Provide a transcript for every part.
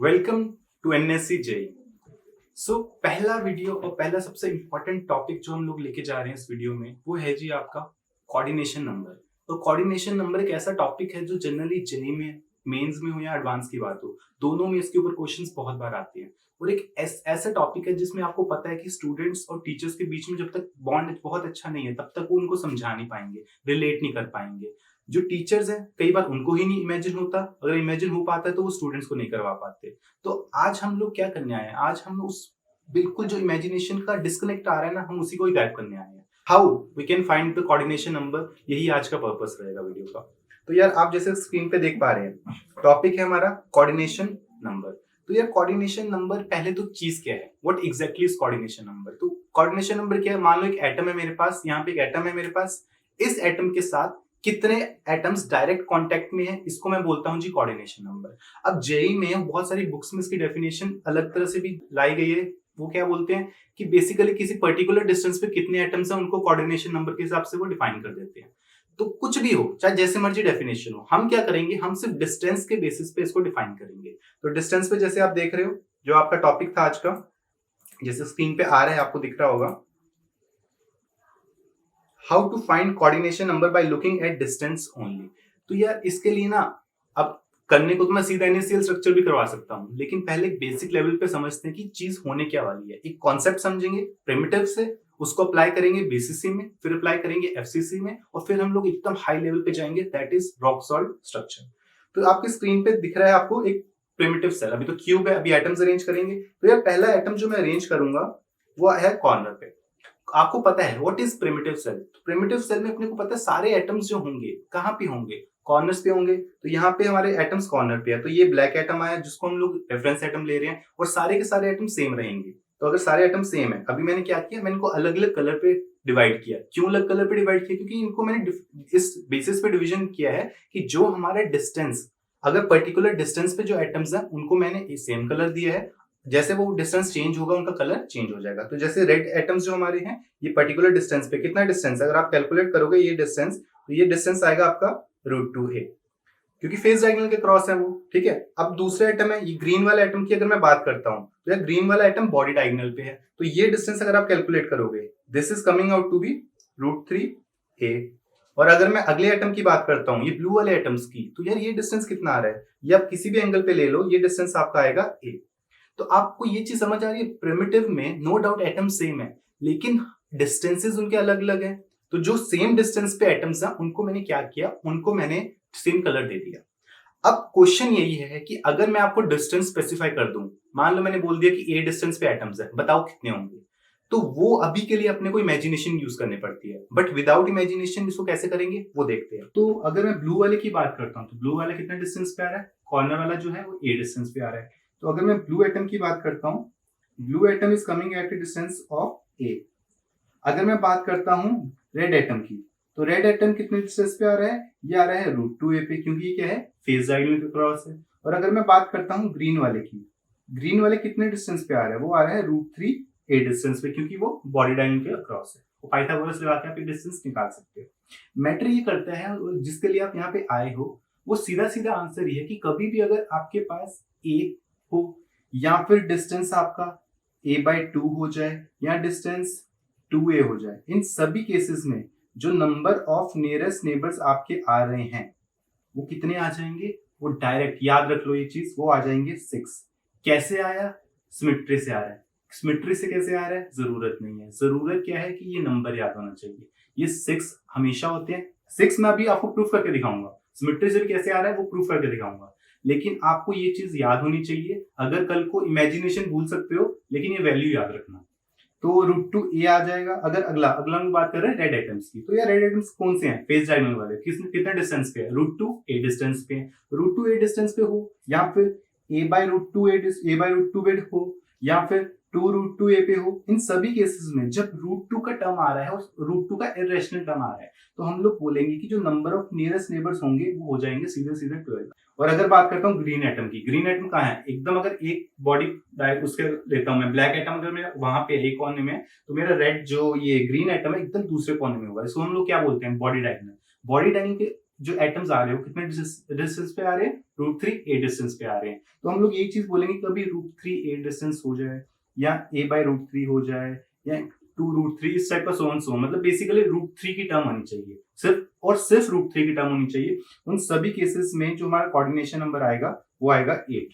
Welcome to NSC JE. पहला video और पहला सबसे इम्पोर्टेंट टॉपिक जो हम लोग लेके जा रहे हैं इस वीडियो में वो है जी आपका कोऑर्डिनेशन नंबर। तो कोऑर्डिनेशन नंबर एक ऐसा टॉपिक है जो जनरली जेई में, मेंस में हो या एडवांस की बात हो, दोनों में इसके ऊपर क्वेश्चंस बहुत बार आते हैं। और एक ऐसा टॉपिक है जिसमें आपको पता है कि स्टूडेंट्स और टीचर्स के बीच में जब तक बॉन्ड बहुत अच्छा नहीं है तब तक वो उनको समझा नहीं पाएंगे, रिलेट नहीं कर पाएंगे। जो टीचर्स हैं कई बार उनको ही नहीं इमेजिन होता, अगर इमेजिन हो पाता है तो वो स्टूडेंट्स को नहीं करवा पाते। तो आज हम लोग क्या करने आए हैं, आज हम उस बिल्कुल जो इमेजिनेशन का डिस्कनेक्ट आ रहा है ना, हम उसी को ही गायब करने आए हैं। How we can find the coordination number, यही आज का पर्पस रहेगा वीडियो का। तो यार आप जैसे स्क्रीन पे देख पा रहे हैं, टॉपिक है हमारा कोऑर्डिनेशन नंबर। तो यार कोऑर्डिनेशन नंबर, पहले तो चीज क्या है, what exactly is coordination number. तो कोऑर्डिनेशन नंबर क्या है, मान लो एक एटम है मेरे पास, यहाँ पे एक एटम है मेरे पास, इस एटम के साथ कितने एटम्स डायरेक्ट कांटेक्ट में है, इसको मैं बोलता हूं जी कोऑर्डिनेशन नंबर। अब जेई में बहुत सारी बुक्स में इसकी डेफिनेशन अलग तरह से भी लाई गई है। वो क्या बोलते हैं कि बेसिकली किसी पर्टिकुलर डिस्टेंस पे कितने एटम्स हैं उनको कोऑर्डिनेशन नंबर के हिसाब से वो डिफाइन कर देते हैं। तो कुछ भी हो, चाहे जैसे मर्जी डेफिनेशन हो, हम क्या करेंगे, हम सिर्फ डिस्टेंस के बेसिस पे इसको डिफाइन करेंगे। तो डिस्टेंस पे जैसे आप देख रहे हो, जो आपका टॉपिक था आज का, जैसे स्क्रीन पे आ रहा है आपको दिख रहा होगा, how to find coordination number by looking at distance only. तो यार इसके लिए ना, अब करने को तो मैं सीधा इनिशियल स्ट्रक्चर भी करवा सकता हूँ, लेकिन पहले बेसिक लेवल पे समझते हैं कि चीज होने क्या वाली है। एक कॉन्सेप्ट समझेंगे प्रिमिटिव से, उसको अप्लाई करेंगे बीसीसी में, फिर अप्लाई करेंगे एफसीसी में, और फिर हम लोग एकदम हाई लेवल पे जाएंगे, that is rock salt structure. तो आपकी स्क्रीन पे दिख रहा है आपको एक प्रिमिटिव सेल, अभी तो क्यूब है, अभी एटम्स अरेंज करेंगे। तो यार पहला एटम जो मैं अरेंज करूंगा वो है कॉर्नर पे। आपको पता है what is primitive cell. Primitive cell में अपने को पता है सारे एटम्स जो होंगे कहाँ पे होंगे, कॉर्नर्स पे होंगे। तो यहाँ पे हमारे एटम्स कॉर्नर पे है, तो ये ब्लैक एटम आया जिसको हम लोग रेफरेंस एटम ले रहे हैं, और सारे के सारे एटम सेम रहेंगे। तो अगर सारे एटम सेम है, अभी मैंने क्या किया, मैंने इनको अलग अलग कलर पे डिवाइड किया। क्यों अलग कलर पे डिवाइड किया, क्योंकि इनको मैंने इस बेसिस पे डिवीजन किया है कि जो हमारा डिस्टेंस, अगर पर्टिकुलर डिस्टेंस पे जो एटम्स है उनको मैंने सेम कलर दिया है, जैसे वो डिस्टेंस चेंज होगा उनका कलर चेंज हो जाएगा। तो जैसे रेड एटम्स जो हमारे हैं, ये पर्टिकुलर डिस्टेंस पे, कितना डिस्टेंस, अगर आप कैलकुलेट करोगे ये डिस्टेंस, तो ये डिस्टेंस आएगा आपका √2a, क्योंकि फेस डायगोनल के क्रॉस है वो। ठीक है, अब दूसरा एटम है ये ग्रीन वाला एटम की अगर मैं बात करता हूं, तो यार ग्रीन वाला एटम बॉडी डायगोनल पे है, तो ये डिस्टेंस अगर आप कैलकुलेट करोगे, this is coming out to be √3a। और अगर मैं अगले एटम की बात करता हूं, ये ब्लू वाले एटम्स की, तो यार ये डिस्टेंस कितना आ रहा है, ये आप किसी भी एंगल पे ले लो, ये डिस्टेंस आपका आएगा a। तो आपको ये चीज समझ आ रही है, प्रिमिटिव में नो डाउट एटम सेम है, लेकिन डिस्टेंसेस उनके अलग अलग है। तो जो सेम डिस्टेंस पे एटम्स हैं उनको मैंने क्या किया, उनको मैंने सेम कलर दे दिया। अब क्वेश्चन यही है कि अगर मैं आपको डिस्टेंस स्पेसिफाई कर दूं, मान लो मैंने बोल दिया कि ए डिस्टेंस पे एटम्स है, बताओ कितने होंगे, तो वो अभी के लिए अपने को इमेजिनेशन यूज करनी पड़ती है। बट विदाउट इमेजिनेशन इसको कैसे करेंगे वो देखते हैं। तो अगर मैं ब्लू वाले की बात करता हूं, तो ब्लू वाला कितना डिस्टेंस पे आ रहा है, कॉर्नर वाला जो है वो ए डिस्टेंस पे आ रहा है। तो अगर मैं ब्लू एटम की बात करता हूं, blue atom is coming at a distance of a. अगर मैं बात करता हूं रेड एटम की, तो रेड एटम कितने डिस्टेंस पे आ रहा है, ये आ रहा है √2a पे, क्योंकि ये क्या है, फेज डायगोनल के क्रॉस है। और अगर मैं बात करता हूं ग्रीन वाले की, ग्रीन वाले कितने डिस्टेंस पे आ रहा है, वो आ रहा है √3a डिस्टेंस पे, क्योंकि वो बॉडी डायगोनल के क्रॉस है। वो पाइथागोरस लगा के आप डिस्टेंस निकाल सकते हो। मैटर ये करता है, जिसके लिए आप यहाँ पे आए हो, वो सीधा सीधा आंसर ये है कि कभी भी अगर आपके पास a हो, या फिर डिस्टेंस आपका a/2 हो जाए, या डिस्टेंस 2a हो जाए, इन सभी केसेस में जो नंबर ऑफ नियरेस्ट नेबर्स आपके आ रहे हैं वो कितने आ जाएंगे, वो डायरेक्ट याद रख लो ये चीज, वो आ जाएंगे 6। कैसे आया, सिमेट्री से आ रहा है। सिमेट्री से कैसे आ रहा है, जरूरत नहीं है, जरूरत क्या है कि ये नंबर याद होना चाहिए, ये 6 हमेशा होते हैं। 6 मैं अभी आपको प्रूफ करके दिखाऊंगा, सिमेट्री से भी कैसे आ रहा है वो प्रूफ करके दिखाऊंगा, लेकिन आपको ये चीज याद होनी चाहिए। अगर कल को इमेजिनेशन भूल सकते हो, लेकिन ये वैल्यू याद रखना। तो √2a आ जाएगा। अगर अगला अगला हम बात कर रहे हैं रेड एटम्स की, तो यार रेड एटम्स कौन से हैं, फेज डायगोनल वाले, कितना डिस्टेंस पे है, √2a डिस्टेंस पे। √2a डिस्टेंस पे हो, या फिर a/√2a हो, या फिर 2√2a पे हो, इन सभी केसेस में जब √2 का टर्म आ रहा है और √2 का इरेशनल टर्म आ रहा है, तो हम लोग बोलेंगे कि जो नंबर ऑफ नियरेस्ट नेबर्स होंगे वो हो जाएंगे सीधे सीधे 12। और अगर बात करता हूँ ग्रीन एटम की, ग्रीन एटम कहाँ है एकदम, अगर एक बॉडी उसके लेता हूँ मैं, ब्लैक एटम अगर मेरा वहां पे एक कोने में, तो मेरा रेड जो ये ग्रीन एटम है एकदम दूसरे कोने में होगा। इसको हम लोग क्या बोलते हैं, बॉडी डायगोनल। बॉडी डायगोनल के जो एटम्स आ रहे हो कितने डिस्टेंस पे आ रहे हैं, √3 a डिस्टेंस पे आ रहे हैं। तो हम लोग एक चीज बोलेंगे कभी √3 a डिस्टेंस हो जाए या a/√3 हो जाए या 2√3 इस टाइप का सो मतलब बेसिकली √3 की टर्म आनी चाहिए, सिर्फ √3 की टर्म होनी चाहिए। उन सभी केसेस में जो हमारा कोऑर्डिनेशन नंबर आएगा वो आएगा 8।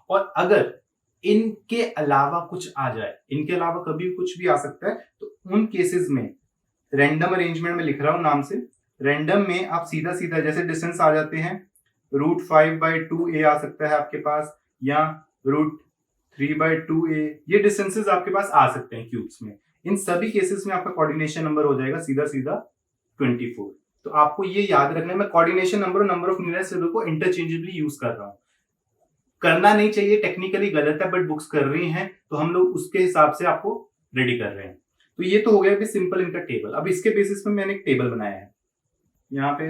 और अगर इनके अलावा कुछ आ जाए, इनके अलावा कभी कुछ भी आ सकता है, तो उन केसेस में रैंडम अरेंजमेंट में लिख रहा हूं नाम से, रैंडम में आप सीधा सीधा जैसे डिस्टेंस आ जाते हैं √5/2a आ सकता है आपके पास, या √3/2a, ये डिस्टेंसेस आपके पास आ सकते हैं क्यूब्स में। इन सभी केसेस में आपका कोऑर्डिनेशन नंबर हो जाएगा सीधा सीधा 24। तो आपको ये याद रखना है, मैं कोऑर्डिनेशन नंबर और नंबर ऑफ नियरेस्ट नेबर को इंटरचेंजेबली यूज कर रहा हूं। करना नहीं चाहिए, टेक्निकली गलत है, बट बुक्स कर रही हैं तो हम लोग उसके हिसाब से आपको रेडी कर रहे हैं। तो ये तो हो गया सिंपल इनका टेबल। अब इसके बेसिस पे मैंने एक टेबल बनाया है यहाँ पे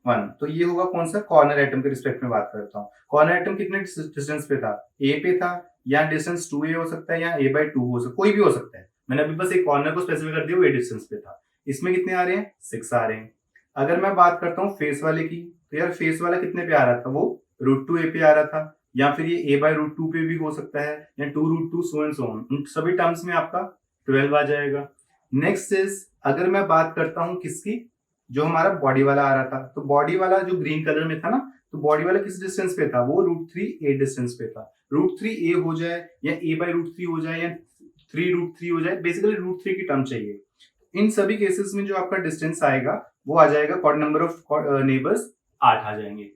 1। तो ये होगा कौन सा, कॉर्नर एटम के रिस्पेक्ट में बात करता हूँ। कॉर्नर एटम कितने डिस्टेंस पे था, ए पे था, या डिस्टेंस 2a हो सकता है या a/2 हो सकता है, कोई भी हो सकता है। मैंने अभी बस एक कॉर्नर को स्पेसिफाई कर दिया, वो ए डिस्टेंस पे था। इसमें कितने आ रहे हैं, 6 आ रहे हैं। अगर मैं बात करता हूँ फेस वाले की, तो यार फेस वाला कितने पे आ रहा था, वो √2a पे आ रहा था, या फिर ये a/√2 पे भी हो सकता है, या 2√2 सो एंड सो ऑन। उन सभी टर्म्स में आपका 12 आ जाएगा। नेक्स्ट इज, अगर मैं बात करता हूँ किसकी, जो हमारा बॉडी वाला आ रहा था, तो बॉडी वाला जो ग्रीन कलर में था ना, तो बॉडी वाला किस डिस्टेंस पे था, वो √3a डिस्टेंस पे था। √3a हो जाए या a/√3 हो जाए या 3√3 हो जाए, बेसिकली √3 की टर्म चाहिए। इन सभी केसेस में जो आपका डिस्टेंस आएगा वो आ जाएगा, नंबर ऑफ नेबर्स 8 आ जाएंगे।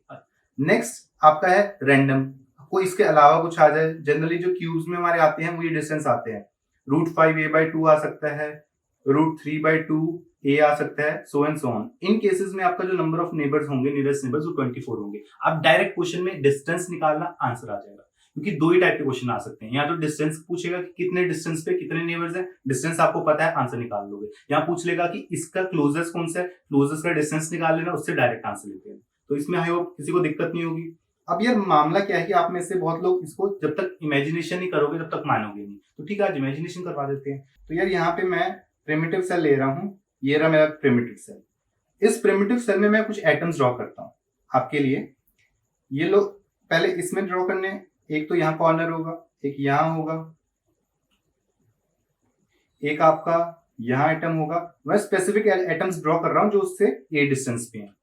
नेक्स्ट आपका है रैंडम, कोई इसके अलावा कुछ आ जाए। जनरली जो क्यूब्स में हमारे आते हैं वो ये डिस्टेंस आते हैं, √5a/2 आ सकता है, √3/2a आ सकता है, so and so on. In cases में आपका जो नंबर ऑफ नेबर्स होंगे, नियरेस्ट नेबर्स, वो 24 होंगे। अब डायरेक्ट क्वेश्चन में डिस्टेंस निकालना आंसर आ जाएगा, क्योंकि दो ही टाइप के क्वेश्चन आ सकते हैं। या तो डिस्टेंस पूछेगा कि कितने डिस्टेंस पे कितने नेबर्स हैं, डिस्टेंस आपको पता है, आंसर निकाल लोगे। या पूछ लेगा कि इसका क्लोजेस्ट कौन सा है, क्लोजेस्ट का डिस्टेंस निकाल लेना, उससे डायरेक्ट आंसर लेते हैं। तो इसमें आई होप किसी को दिक्कत नहीं होगी। अब यार मामला क्या है कि आप में से बहुत लोग इसको जब तक इमेजिनेशन नहीं करोगे तब तक मानोगे नहीं, तो ठीक है आज इमेजिनेशन करवा देते हैं। तो यार यहाँ पे मैं प्रिमिटिव सेल ले रहा हूँ, ये रहा मेरा प्रिमिटिव सेल। इस प्रिमिटिव सेल में मैं कुछ एटम्स ड्रॉ करता हूँ आपके लिए। ये लो, पहले इसमें ड्रॉ करने, एक तो यहाँ कॉर्नर होगा, एक यहाँ होगा, एक आपका यहाँ एटम होगा। मैं स्पेसिफिक एटम्स ड्रॉ कर रहा हूँ जो उससे ए डिस्टेंस पे है।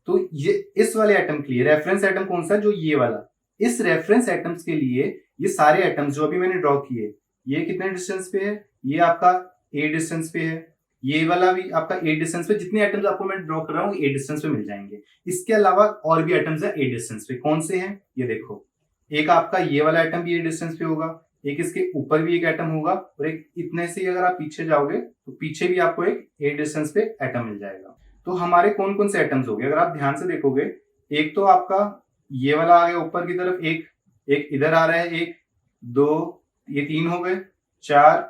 तो ये इस वाले एटम के लिए रेफरेंस एटम कौन सा है, जो ये वाला। इस रेफरेंस एटम्स के लिए ये सारे एटम्स जो अभी मैंने ड्रॉ किए, ये कितने डिस्टेंस पे है, ये आपका ए डिस्टेंस पे है, ये वाला भी आपका ए डिस्टेंस पे। जितने एटम्स आपको मैं ड्रॉ कर रहा हूँ ए डिस्टेंस पे मिल जाएंगे। इसके अलावा और भी एटम्स है ए डिस्टेंस पे। कौन से हैं ये देखो, एक आपका ये वाला एटम भी ए डिस्टेंस पे होगा, एक इसके ऊपर भी एक एटम होगा, और एक इतने से अगर आप पीछे जाओगे तो पीछे भी आपको एक ए डिस्टेंस पे एटम मिल जाएगा। तो हमारे कौन कौन से एटम्स हो गए, अगर आप ध्यान से देखोगे, एक तो आपका ये वाला आ गया ऊपर की तरफ, एक इधर आ रहा है, एक दो, ये 3 हो गए, 4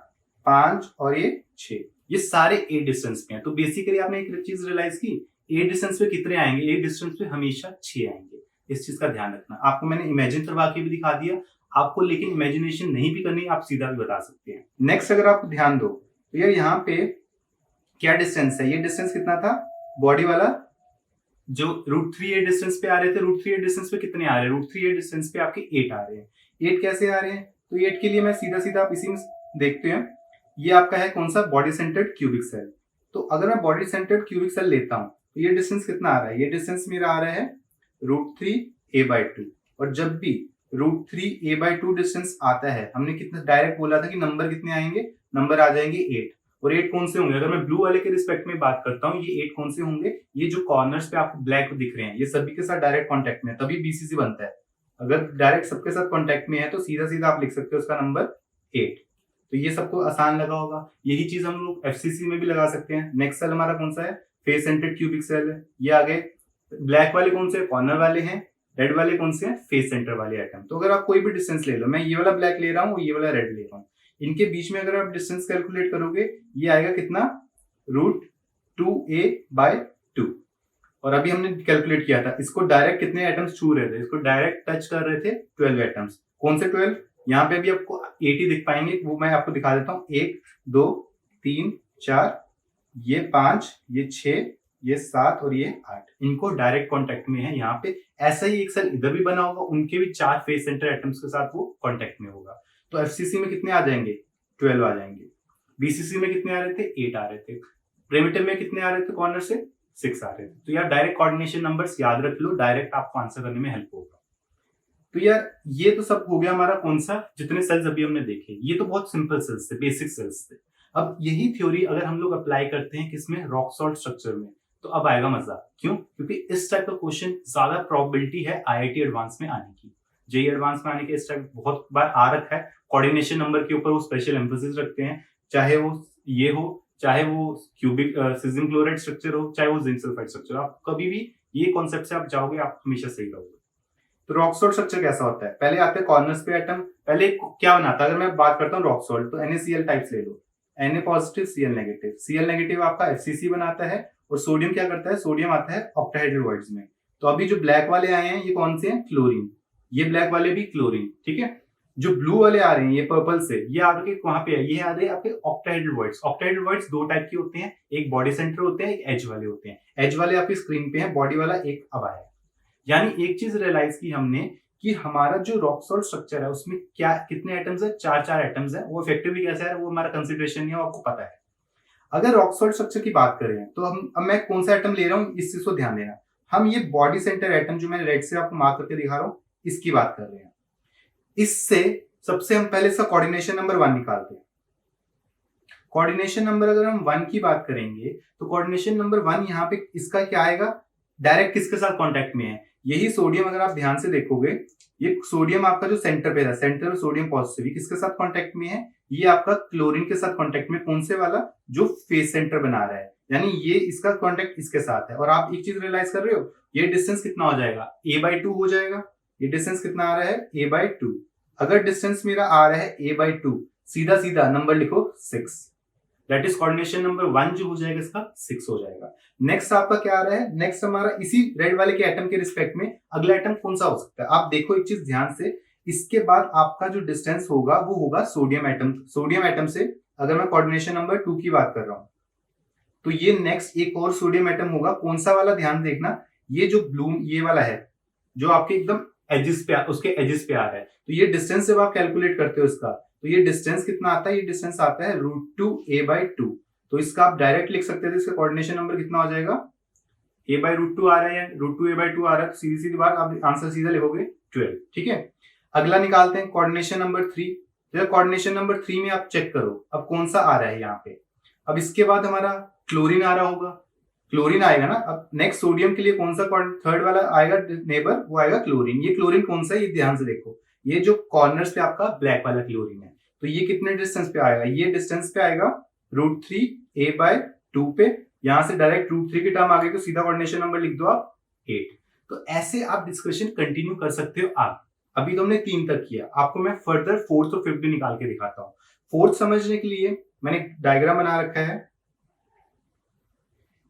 5 और ये 6, ये सारे ए डिस्टेंस पे हैं। तो बेसिकली आपने एक चीज रियलाइज की, ए डिस्टेंस पे कितने आएंगे, ए डिस्टेंस पे हमेशा 6 आएंगे। इस चीज का ध्यान रखना। आपको मैंने इमेजिन करवा के भी दिखा दिया, आपको लेकिन इमेजिनेशन नहीं भी करनी, आप सीधा भी बता सकते हैं। नेक्स्ट अगर आप ध्यान दो तो यार यहाँ पे क्या डिस्टेंस है, ये डिस्टेंस कितना था, बॉडी वाला जो √3a डिस्टेंस पे आ रहे थे, √3a डिस्टेंस पे कितने आ रहे हैं, √3a डिस्टेंस पे आपके 8 आ रहे हैं। 8 कैसे आ रहे हैं, तो 8 के लिए मैं सीधा सीधा आप इसी में देखते हैं, ये आपका है कौन सा, बॉडी सेंटर्ड क्यूबिक सेल। तो अगर मैं बॉडी सेंटर्ड क्यूबिक सेल लेता हूं तो ये डिस्टेंस कितना आ रहा है, ये डिस्टेंस मेरा आ रहा है √3a/2। और जब भी √3a/2 डिस्टेंस आता है, हमने कितना डायरेक्ट बोला था कि नंबर कितने आएंगे, नंबर आ जाएंगे 8। और 8 कौन से होंगे, अगर मैं ब्लू वाले के रिस्पेक्ट में बात करता हूँ, ये 8 कौन से होंगे, ये जो कॉर्नर्स पे आपको ब्लैक दिख रहे हैं, ये सभी के साथ डायरेक्ट कॉन्टेक्ट में है, तभी बीसीसी बनता है। अगर डायरेक्ट सबके साथ कॉन्टेक्ट में है तो सीधा सीधा आप लिख सकते हो उसका नंबर 8। तो ये सबको आसान लगा होगा। यही चीज हम लोग एफसीसी में भी लगा सकते हैं। नेक्स्ट सेल हमारा कौन सा है, फेस सेंटर्ड क्यूबिक सेल है। ये आगे ब्लैक वाले कौन से, कॉर्नर वाले हैं, रेड वाले कौन से हैं, फेस सेंटर वाले आइटम। तो अगर आप कोई भी डिस्टेंस ले लो, मैं ये वाला ब्लैक ले रहा हूँ, ये वाला रेड ले रहा हूँ, इनके बीच में अगर आप डिस्टेंस कैलकुलेट करोगे, ये आएगा कितना, √2a/2। और अभी हमने कैलकुलेट किया था, इसको डायरेक्ट कितने एटम्स छू रहे थे, इसको डायरेक्ट टच कर रहे थे 12 एटम्स। कौन से 12, यहाँ पे भी आपको 80 दिख पाएंगे, वो मैं आपको दिखा देता हूँ। 1 2 3 4, ये 5, ये 6, ये 7 और ये 8, इनको डायरेक्ट कांटेक्ट में है यहाँ पे। ऐसा ही एक सेल इधर भी बना होगा, उनके भी 4 फेस सेंटर एटम्स के साथ वो कांटेक्ट में होगा। तो एफसीसी में कितने आ जाएंगे? 12 आ जाएंगे। बीसीसी में कितने आ रहे थे? 8 आ रहे थे। प्रिमिटिव में कितने आ रहे थे कॉर्नर से? 6 आ रहे थे। तो यार डायरेक्ट कोऑर्डिनेशन नंबर्स याद रख लो, डायरेक्ट आपको आंसर करने में हेल्प होगा। तो यार ये तो सब हो गया हमारा कौन सा, जितने सेल्स अभी हमने देखे, ये तो बहुत सिंपल सेल्स थे, बेसिक सेल्स थे। अब यही थ्योरी अगर हम लोग अप्लाई करते हैं किसमें? रॉक सॉल्ट स्ट्रक्चर में, तो अब आएगा मजा। क्यों? क्योंकि इस टाइप का क्वेश्चन ज्यादा प्रोबेबिलिटी है आईआईटी एडवांस में आने की। जेईई एडवांस में आने के इस टाइप बहुत बार आ रखा है। कोऑर्डिनेशन नंबर के ऊपर वो स्पेशल एम्फोसिस रखते हैं, चाहे वो ये हो, चाहे वो क्यूबिक सीजियम क्लोराइड स्ट्रक्चर हो, चाहे वो जिंक सल्फाइड स्ट्रक्चर। आप कभी भी ये कॉन्सेप्ट से आप जाओगे, आप हमेशा सही रहोगे। तो रॉक सॉल्ट स्ट्रक्चर कैसा होता है? पहले आते हैं कॉर्नर्स पे एटम। पहले क्या बनाता है? अगर मैं बात करता हूँ रॉक सॉल्ट, तो NaCl टाइप्स ले लो, Na positive Cl negative. Cl negative आपका FCC बनाता है, और सोडियम क्या करता है? सोडियम आता है ऑक्टाहेड्रल वर्ड्स में। तो अभी जो ब्लैक वाले आए हैं ये कौन से हैं? क्लोरीन। ये ब्लैक वाले भी क्लोरीन, ठीक है। जो ब्लू वाले आ रहे हैं ये पर्पल से, ये आपके कहां पे है? ये आ रहे हैं आपके ऑक्टाहेड्रल वर्ड्स। ऑक्टाहेड्रल वर्ड्स दो टाइप के होते हैं, एक बॉडी सेंटर होते हैं, एक एज वाले होते हैं। एज वाले आपकी स्क्रीन पे है, बॉडी वाला एक अब आया है। यानी एक चीज रियलाइज की हमने कि हमारा जो रॉक सॉल्ट स्ट्रक्चर है उसमें क्या कितने एटम्स है? 4 एटम्स है। वो इफेक्टिवली कैसा है वो हमारा कंसिडरेशन नहीं है, आपको पता है। अगर रॉक सॉल्ट स्ट्रक्चर की बात करें तो अब मैं कौन सा एटम ले रहा हूँ इस चीज को ध्यान देना। हम ये बॉडी सेंटर एटम जो मैंने रेड से आपको मार्क करके दिखा रहा हूँ इसकी बात कर रहे हैं। इससे सबसे हम पहले इसका कोऑर्डिनेशन नंबर 1 निकालते हैं। कोऑर्डिनेशन नंबर अगर हम 1 की बात करेंगे तो कोऑर्डिनेशन नंबर 1 यहाँ पे इसका क्या आएगा? डायरेक्ट किसके साथ कांटेक्ट में है? यही सोडियम। अगर आप ध्यान से देखोगे ये सोडियम आपका जो सेंटर पे है, सेंटर सोडियम पॉजिटिव, ये किसके साथ कांटेक्ट में है? ये आपका क्लोरीन के साथ कांटेक्ट में। कौन से वाला? जो फेस सेंटर बना रहा है, यानी ये इसका कांटेक्ट इसके साथ है। और आप एक चीज रियलाइज कर रहे हो, ये डिस्टेंस कितना हो जाएगा? a/2 हो जाएगा। ये डिस्टेंस कितना आ रहा है? a/2। अगर डिस्टेंस मेरा आ रहा है a/2, सीधा सीधा नंबर लिखो 6। दैट इज कोऑर्डिनेशन नंबर 1 जो हो जाएगा इसका 6 हो जाएगा। नेक्स्ट आपका क्या आ रहा है? नेक्स्ट हमारा इसी रेड वाले के एटम के रिस्पेक्ट में अगला एटम कौन सा हो सकता है? आप देखो एक चीज ध्यान से, इसके बाद आपका जो डिस्टेंस होगा वो होगा सोडियम एटम। सोडियम एटम से अगर मैं कोऑर्डिनेशन नंबर 2 की बात कर रहा हूं तो ये नेक्स्ट एक और सोडियम एटम होगा। कौन सा वाला? ध्यान देखना, ये जो ब्लू ये वाला है जो आपके एकदम एजिस पे उसके एजिस पे आ रहा है। तो ये डिस्टेंस जब आप कैलकुलेट करते हो इसका, तो ये डिस्टेंस कितना आता है? ये डिस्टेंस आता है √2 a/2। तो इसका आप डायरेक्ट लिख सकते थे, इसका कोऑर्डिनेशन नंबर कितना हो जाएगा? a/√2 आ रहा है, √2 a/2 आ रहा है, तो सीधी सीधी बात आप आंसर सीधा लिखोगे 12। ठीक है, अगला निकालते हैं कोऑर्डिनेशन नंबर 3। तो कोऑर्डिनेशन नंबर 3 में आप चेक करो अब कौन सा आ रहा है यहाँ पे। अब इसके बाद हमारा क्लोरीन आ रहा होगा, क्लोरीन आएगा ना। अब नेक्स्ट सोडियम के लिए कौन सा थर्ड वाला आएगा नेबर? वो आएगा क्लोरीन। ये क्लोरीन कौन सा है? ये ध्यान से देखो, ये जो कॉर्नर्स पे आपका ब्लैक वाला क्लोरीन है, तो ये कितने डिस्टेंस पे आएगा? ये डिस्टेंस पे आएगा √3 a/2 पे। यहां से डायरेक्ट √3 की टर्म आ गई तो सीधा कोऑर्डिनेशन नंबर लिख दो आप 8। तो ऐसे आप डिस्कशन कंटिन्यू कर सकते हो। आप अभी तो हमने 3 तक किया, आपको मैं फर्दर 4th और 5th भी निकाल के दिखाता हूँ। 4th समझने के लिए मैंने डायग्राम बना रखा है,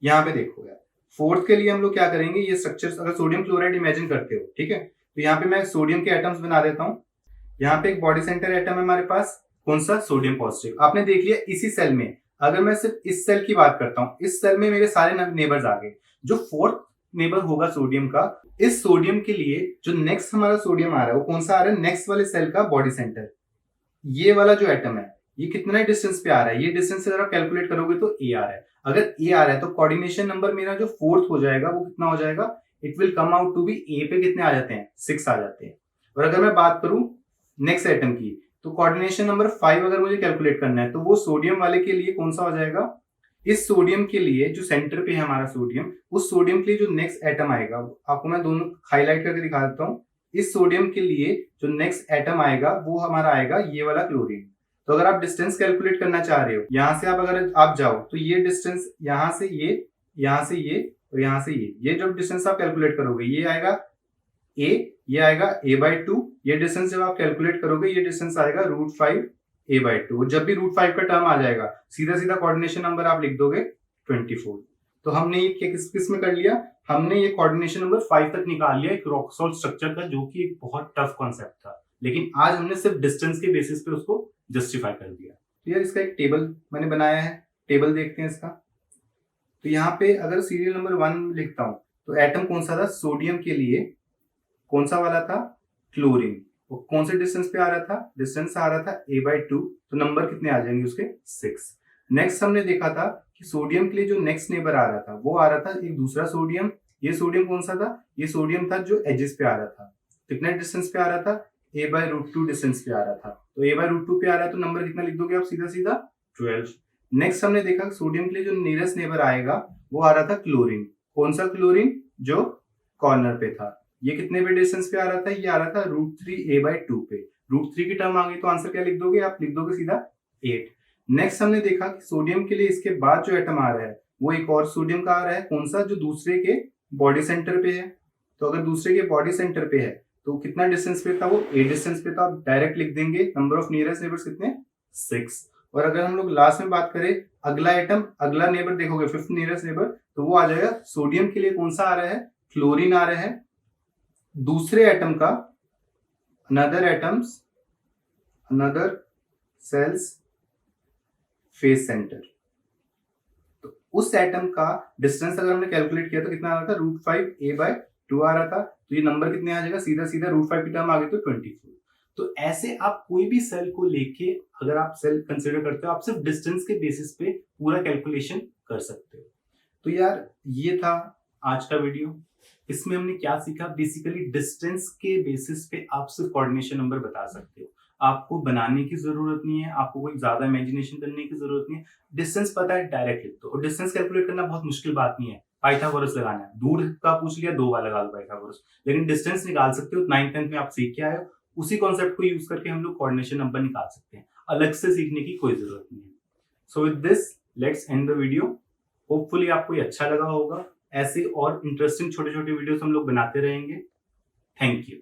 यहाँ पे देखो यार। 4th के लिए हम लोग क्या करेंगे, ये स्ट्रक्चर्स अगर सोडियम क्लोराइड इमेजिन करते हो, ठीक है, तो यहाँ पे मैं सोडियम के एटम्स बना देता हूँ। यहाँ पे एक बॉडी सेंटर एटम है हमारे पास, कौन सा? Sodium positive. आपने देख लिया इसी सेल में। अगर मैं सिर्फ इस सेल की बात करता हूँ, इस सेल में मेरे सारे नेबर्स आ गए। जो 4th नेबर होगा सोडियम का, इस सोडियम के लिए जो नेक्स्ट हमारा सोडियम आ रहा है वो कौन सा आ रहा है? नेक्स्ट वाले सेल का बॉडी सेंटर, ये वाला जो एटम है, ये कितना डिस्टेंस पे आ रहा है? ये डिस्टेंस अगर आप कैलकुलेट करोगे तो ए आ रहा है। अगर ए आ रहा है तो कोऑर्डिनेशन नंबर मेरा जो 4th हो जाएगा वो कितना हो जाएगा? It will come out to be, a पे कितने आ जाते हैं? 6 आ जाते हैं। और अगर मैं बात करूं नेक्स्ट एटम की, तो कोऑर्डिनेशन नंबर 5 अगर मुझे कैलकुलेट करना है तो वो सोडियम वाले के लिए कौन सा हो जाएगा? इस सोडियम के लिए जो सेंटर पे है हमारा सोडियम, उस सोडियम के लिए जो नेक्स्ट एटम आएगा, आपको मैं दोनों हाईलाइट करके दिखा देता हूँ। इस सोडियम के लिए जो नेक्स्ट एटम आएगा वो हमारा आएगा ये वाला क्लोरीन। तो अगर आप डिस्टेंस कैलकुलेट करना चाह रहे हो, यहां से आप अगर आप जाओ तो ये डिस्टेंस यहां से ये, यहां से ये और यहां से ये जब डिस्टेंस आप कैलकुलेट करोगे ये आएगा a, ये आएगा a/2। ये डिस्टेंस जब आप कैलकुलेट करोगे ये डिस्टेंस आएगा √5 a/2। जब भी √5 का टर्म आ जाएगा सीधा सीधा कोऑर्डिनेशन नंबर आप लिख दोगे 24। तो हमने ये किस में कर लिया? हमने ये कोऑर्डिनेशन नंबर 5 तक निकाल लिया एक रॉक सॉल्ट स्ट्रक्चर का, जो कि एक बहुत टफ कॉन्सेप्ट था, लेकिन आज हमने सिर्फ डिस्टेंस के बेसिस पे उसको जस्टिफाई कर दिया। तो यार इसका एक टेबल मैंने बनाया है, टेबल देखते हैं इसका। तो यहाँ पे अगर सीरियल नंबर 1 लिखता हूँ तो एटम कौन सा था, सोडियम के लिए कौन सा वाला था, क्लोरीन। वो कौन से डिस्टेंस पे आ रहा था, डिस्टेंस आ रहा था a/2, तो नंबर कितने आ जाएंगे उसके, 6। नेक्स्ट हमने देखा था कि सोडियम के लिए जो नेक्स्ट नेबर आ रहा था वो आ रहा था एक दूसरा सोडियम। ये सोडियम कौन सा था, ये सोडियम था जो एजेस पे आ रहा था। कितने डिस्टेंस पे आ रहा था, a/√2 डिस्टेंस पे आ रहा था। तो a/√2 पे आ रहा है तो नंबर कितना लिख दोगे आप, सीधा सीधा 12। नेक्स्ट हमने देखा सोडियम के लिए जो नियरेस्ट नेबर आएगा वो आ रहा था क्लोरीन। कौन सा क्लोरीन, जो कॉर्नर पे था। ये कितने पे डिस्टेंस पे आ रहा था, ये आ रहा था √3 a/2 पे। √3 की टर्म आ गई तो आंसर क्या लिख दोगे आप, लिख दोगे सीधा 8। नेक्स्ट हमने देखा कि सोडियम के लिए इसके बाद जो एटम आ रहा है वो एक और सोडियम का आ रहा है, कौन सा, जो दूसरे के बॉडी सेंटर पे है। तो अगर दूसरे के बॉडी सेंटर पे है तो कितना डिस्टेंस पे था, वो 8 डिस्टेंस पे था। आप डायरेक्ट लिख देंगे नंबर ऑफ नियरेस्ट नेबर्स कितने, 6। और अगर हम लोग लास्ट में बात करें अगला एटम, अगला नेबर देखोगे 5th नियरेस्ट नेबर, तो वो आ जाएगा सोडियम के लिए कौन सा आ रहा है, क्लोरीन आ रहा है। दूसरे एटम का अनदर सेल्स फेस सेंटर, तो उस एटम का डिस्टेंस अगर हमने कैलकुलेट किया तो कितना आ रहा था, √5 a/2 आ रहा था। तो ये नंबर कितने आ जाएगा, सीधा सीधा √5 की टर्म आ गई तो 24। तो ऐसे आप कोई भी सेल को लेके अगर आप सेल कंसिडर करते हो, आप सिर्फ डिस्टेंस के बेसिस पे पूरा कैलकुलेशन कर सकते हो। तो यार ये था आज का वीडियो। इसमें हमने क्या सीखा, बेसिकली डिस्टेंस के बेसिस पे आप सिर्फ कोऑर्डिनेशन नंबर बता सकते हो। आपको बनाने की जरूरत नहीं है, आपको कोई ज्यादा इमेजिनेशन करने की जरूरत नहीं है। डिस्टेंस पता है, डायरेक्ट लिख दो। और डिस्टेंस कैलकुलेट करना बहुत मुश्किल बात नहीं है, पाइथागोरस लगाना है। दूर का पूछ लिया, 2 बार लगा दो पाइथागोरस। लेकिन डिस्टेंस निकाल सकते हो, 9th 10th में आप सीख के आए हो। उसी कॉन्सेप्ट को यूज करके हम लोग कोऑर्डिनेशन नंबर निकाल सकते हैं, अलग से सीखने की कोई जरूरत नहीं है। So with this let's end the video. Hopefully आपको ये अच्छा लगा होगा। ऐसे और इंटरेस्टिंग छोटे छोटे वीडियोस हम लोग बनाते रहेंगे। Thank you.